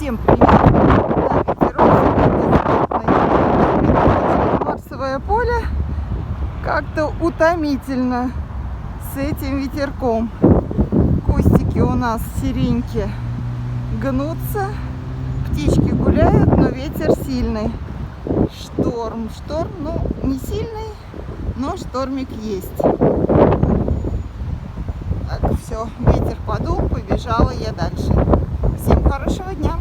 Всем привет! Да, ветерок сегодня. Марсовое поле как-то утомительно с этим ветерком. Кустики у нас сиреньки гнутся, птички гуляют, но ветер сильный. Шторм, ну не сильный, но штормик есть. Так, все, ветер подул, побежала я дальше. Всем хорошего дня!